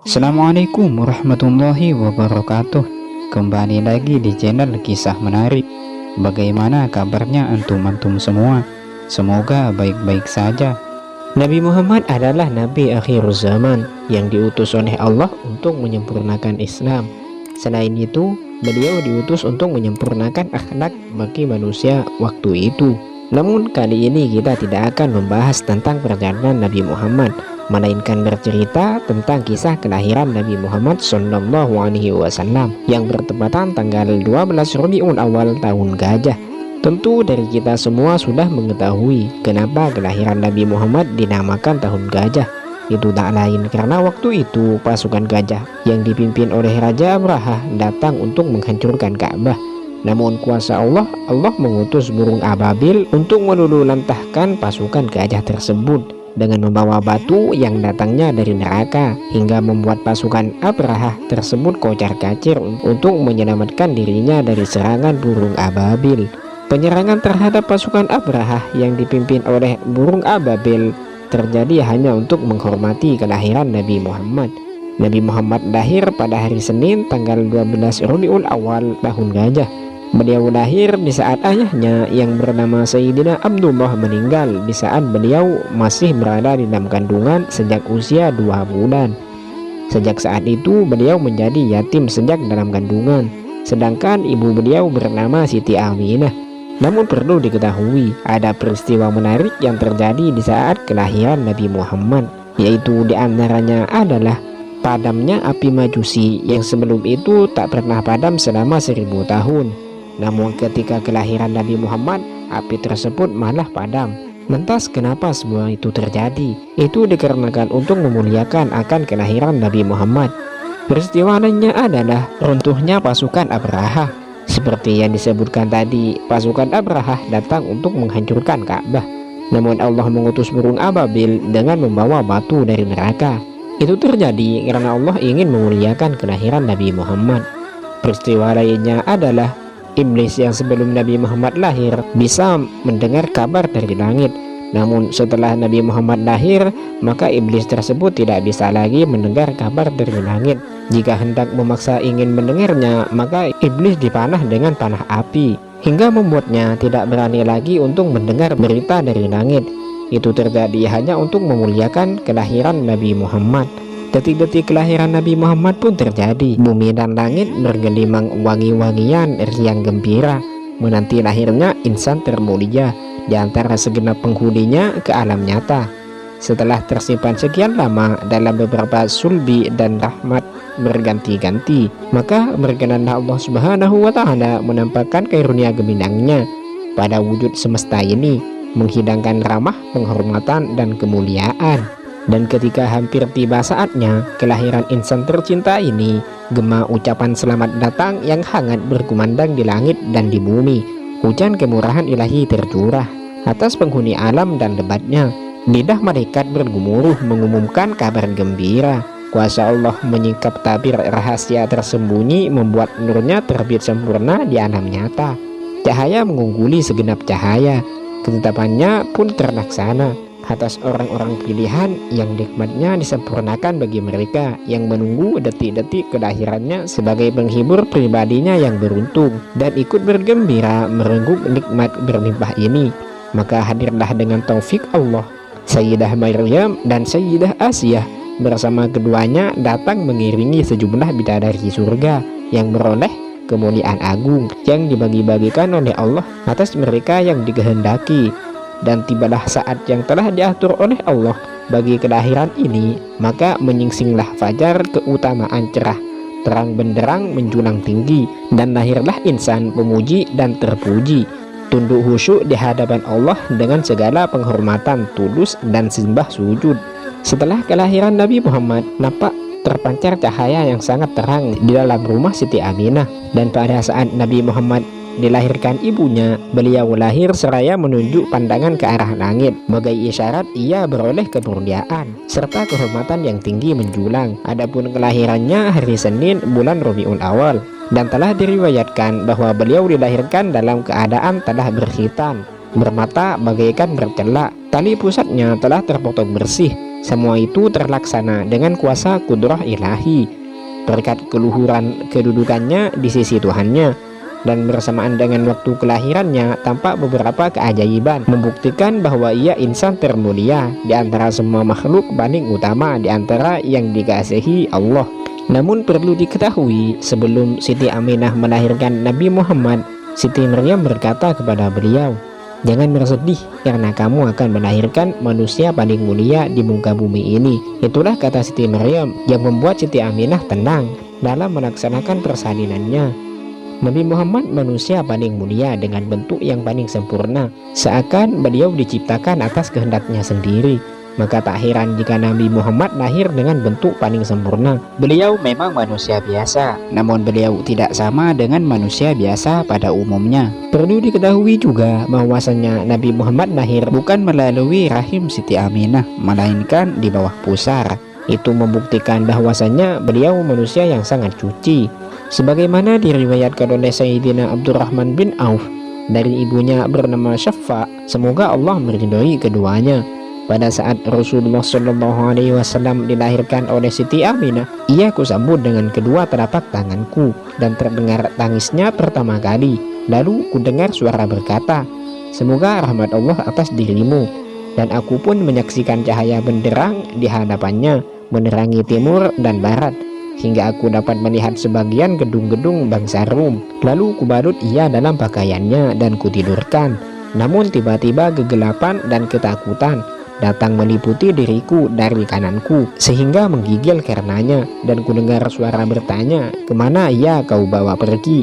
Assalamualaikum warahmatullahi wabarakatuh. Kembali lagi di channel Kisah Menarik. Bagaimana kabarnya antum-antum semua? Semoga baik-baik saja. Nabi Muhammad adalah Nabi akhir zaman yang diutus oleh Allah untuk menyempurnakan Islam. Selain itu, beliau diutus untuk menyempurnakan akhlak bagi manusia waktu itu. Namun kali ini kita tidak akan membahas tentang perjalanan Nabi Muhammad, melainkan bercerita tentang kisah kelahiran Nabi Muhammad SAW yang bertepatan tanggal 12 Rabiul Awal tahun Gajah. Tentu dari kita semua sudah mengetahui kenapa kelahiran Nabi Muhammad dinamakan tahun Gajah. Itu tak lain karena waktu itu pasukan gajah yang dipimpin oleh Raja Abraha datang untuk menghancurkan Ka'bah. Namun kuasa Allah mengutus burung ababil untuk meluluhlantahkan pasukan gajah tersebut dengan membawa batu yang datangnya dari neraka, hingga membuat pasukan Abraha tersebut kocar-kacir untuk menyelamatkan dirinya dari serangan burung ababil. Penyerangan terhadap pasukan Abraha yang dipimpin oleh burung ababil terjadi hanya untuk menghormati kelahiran Nabi Muhammad. Nabi Muhammad lahir pada hari Senin tanggal 12 Rabiul Awal tahun Gajah. Beliau lahir di saat ayahnya yang bernama Sayyidina Abdullah meninggal di saat beliau masih berada di dalam kandungan sejak usia 2 bulan. Sejak saat itu beliau menjadi yatim sejak dalam kandungan, sedangkan ibu beliau bernama Siti Aminah. Namun perlu diketahui ada peristiwa menarik yang terjadi di saat kelahiran Nabi Muhammad, yaitu diantaranya adalah padamnya api Majusi yang sebelum itu tak pernah padam selama 1000 tahun. Namun ketika kelahiran Nabi Muhammad, api tersebut malah padam. Lantas kenapa semua itu terjadi? Itu dikarenakan untuk memuliakan akan kelahiran Nabi Muhammad. Peristiwa lainnya adalah runtuhnya pasukan Abraha. Seperti yang disebutkan tadi, pasukan Abraha datang untuk menghancurkan Ka'bah. Namun Allah mengutus burung ababil dengan membawa batu dari neraka. Itu terjadi karena Allah ingin memuliakan kelahiran Nabi Muhammad. Peristiwa lainnya adalah iblis yang sebelum Nabi Muhammad lahir bisa mendengar kabar dari langit. Namun setelah Nabi Muhammad lahir, maka iblis tersebut tidak bisa lagi mendengar kabar dari langit. Jika hendak memaksa ingin mendengarnya, maka iblis dipanah dengan panah api hingga membuatnya tidak berani lagi untuk mendengar berita dari langit. Itu terjadi hanya untuk memuliakan kelahiran Nabi Muhammad. Detik-detik kelahiran Nabi Muhammad pun terjadi. Bumi dan langit bergelimang wangi-wangian riang gembira menanti lahirnya insan termulia di antara segenap penghuninya ke alam nyata. Setelah tersimpan sekian lama dalam beberapa sulbi dan rahmat berganti-ganti, maka berkenanlah Allah Subhanahu wa Ta'ala menampakkan karunia geminangnya pada wujud semesta ini, menghidangkan ramah, penghormatan dan kemuliaan. Dan ketika hampir tiba saatnya kelahiran insan tercinta ini, gema ucapan selamat datang yang hangat berkumandang di langit dan di bumi. Hujan kemurahan ilahi tercurah atas penghuni alam dan lebatnya. Lidah malaikat bergemuruh mengumumkan kabar gembira. Kuasa Allah menyingkap tabir rahasia tersembunyi, membuat nurnya terbit sempurna di alam nyata. Cahaya mengungguli segenap cahaya, ketetapannya pun terlaksana atas orang-orang pilihan yang nikmatnya disempurnakan bagi mereka yang menunggu detik-detik kelahirannya sebagai penghibur pribadinya yang beruntung dan ikut bergembira merengkuh nikmat berlimpah ini. Maka hadirlah dengan taufik Allah Sayyidah Maryam dan Sayyidah Asiyah bersama keduanya datang mengiringi sejumlah bidadari surga yang beroleh kemuliaan agung yang dibagi-bagikan oleh Allah atas mereka yang dikehendaki. Dan tibalah saat yang telah diatur oleh Allah bagi kelahiran ini, maka menyingsinglah fajar keutamaan cerah, terang benderang menjulang tinggi, dan lahirlah insan pemuji dan terpuji, tunduk khusyuk di hadapan Allah dengan segala penghormatan tulus dan sembah sujud. Setelah kelahiran Nabi Muhammad, nampak terpancar cahaya yang sangat terang di dalam rumah Siti Aminah. Dan pada saat Nabi Muhammad dilahirkan ibunya, beliau lahir seraya menunjuk pandangan ke arah langit sebagai isyarat ia beroleh kemuliaan serta kehormatan yang tinggi menjulang. Adapun kelahirannya hari Senin bulan Rabiul Awal, dan telah diriwayatkan bahwa beliau dilahirkan dalam keadaan telah berkhitan, bermata bagaikan bercelak, tali pusatnya telah terpotong bersih, Semua itu terlaksana dengan kuasa kudrah ilahi, berkat keluhuran kedudukannya di sisi Tuhannya. Dan bersamaan dengan waktu kelahirannya tampak beberapa keajaiban membuktikan bahwa ia insan termulia di antara semua makhluk, paling utama di antara yang dikasihi Allah. Namun perlu diketahui, sebelum Siti Aminah melahirkan Nabi Muhammad, Siti Maryam berkata kepada beliau, "Jangan bersedih karena kamu akan melahirkan manusia paling mulia di muka bumi ini." Itulah kata Siti Maryam yang membuat Siti Aminah tenang dalam melaksanakan persalinannya. Nabi Muhammad manusia paling mulia dengan bentuk yang paling sempurna, seakan beliau diciptakan atas kehendaknya sendiri. Maka tak heran jika Nabi Muhammad lahir dengan bentuk paling sempurna. Beliau memang manusia biasa, namun beliau tidak sama dengan manusia biasa pada umumnya. Perlu diketahui juga bahwasanya Nabi Muhammad lahir Bukan melalui rahim Siti Aminah, melainkan di bawah pusar. itu membuktikan bahwasanya beliau manusia yang sangat suci. Sebagaimana diriwayatkan oleh Sayyidina Abdurrahman bin Auf dari ibunya bernama Syafa, semoga Allah meridhoi keduanya. Pada saat Rasulullah SAW dilahirkan oleh Siti Aminah, ia kusambut dengan kedua telapak tanganku dan terdengar tangisnya pertama kali. Lalu kudengar suara berkata, "Semoga rahmat Allah atas dirimu." Dan aku pun menyaksikan cahaya benderang di hadapannya menerangi timur dan barat, hingga aku dapat melihat sebagian gedung-gedung bangsa Rum. Lalu kubalut ia dalam pakaiannya dan kutidurkan. Namun tiba-tiba kegelapan dan ketakutan datang meliputi diriku dari kananku, sehingga menggigil karenanya. Dan kudengar suara bertanya, "Kemana ia kau bawa pergi?"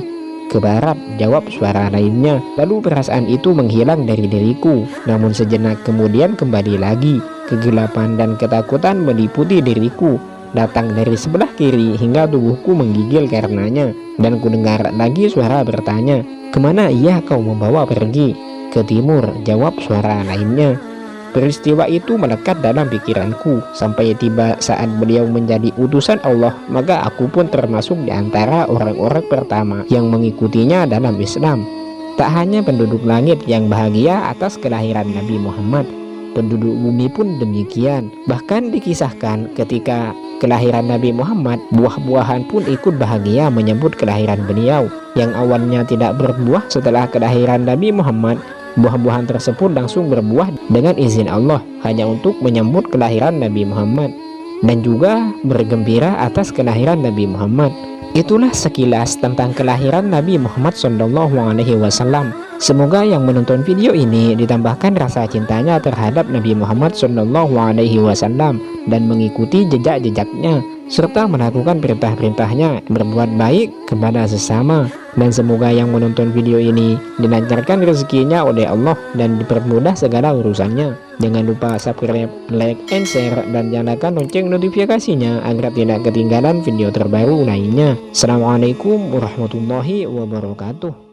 "Ke barat," jawab suara lainnya. Lalu perasaan itu menghilang dari diriku. Namun sejenak kemudian kembali lagi. Kegelapan dan ketakutan meliputi diriku, datang dari sebelah kiri hingga tubuhku menggigil karenanya. Dan kudengar lagi suara bertanya, "Kemana ia kau membawa pergi?" "Ke timur," jawab suara lainnya. Peristiwa itu melekat dalam pikiranku sampai tiba saat beliau menjadi utusan Allah. Maka aku pun termasuk di antara orang-orang pertama yang mengikutinya dalam Islam. Tak hanya penduduk langit yang bahagia atas kelahiran Nabi Muhammad, penduduk bumi pun demikian. Bahkan dikisahkan ketika kelahiran Nabi Muhammad, buah-buahan pun ikut bahagia menyambut kelahiran beliau. Yang awalnya tidak berbuah setelah kelahiran Nabi Muhammad, buah-buahan tersebut langsung berbuah dengan izin Allah hanya untuk menyambut kelahiran Nabi Muhammad dan juga bergembira atas kelahiran Nabi Muhammad. Itulah sekilas tentang kelahiran Nabi Muhammad SAW. Semoga yang menonton video ini ditambahkan rasa cintanya terhadap Nabi Muhammad SAW dan mengikuti jejak-jejaknya serta melakukan perintah-perintahnya, berbuat baik kepada sesama. Dan semoga yang menonton video ini dilancarkan rezekinya oleh Allah dan dipermudah segala urusannya. Jangan lupa subscribe, like, and share, dan nyalakan lonceng notifikasinya agar tidak ketinggalan video terbaru lainnya. Assalamualaikum warahmatullahi wabarakatuh.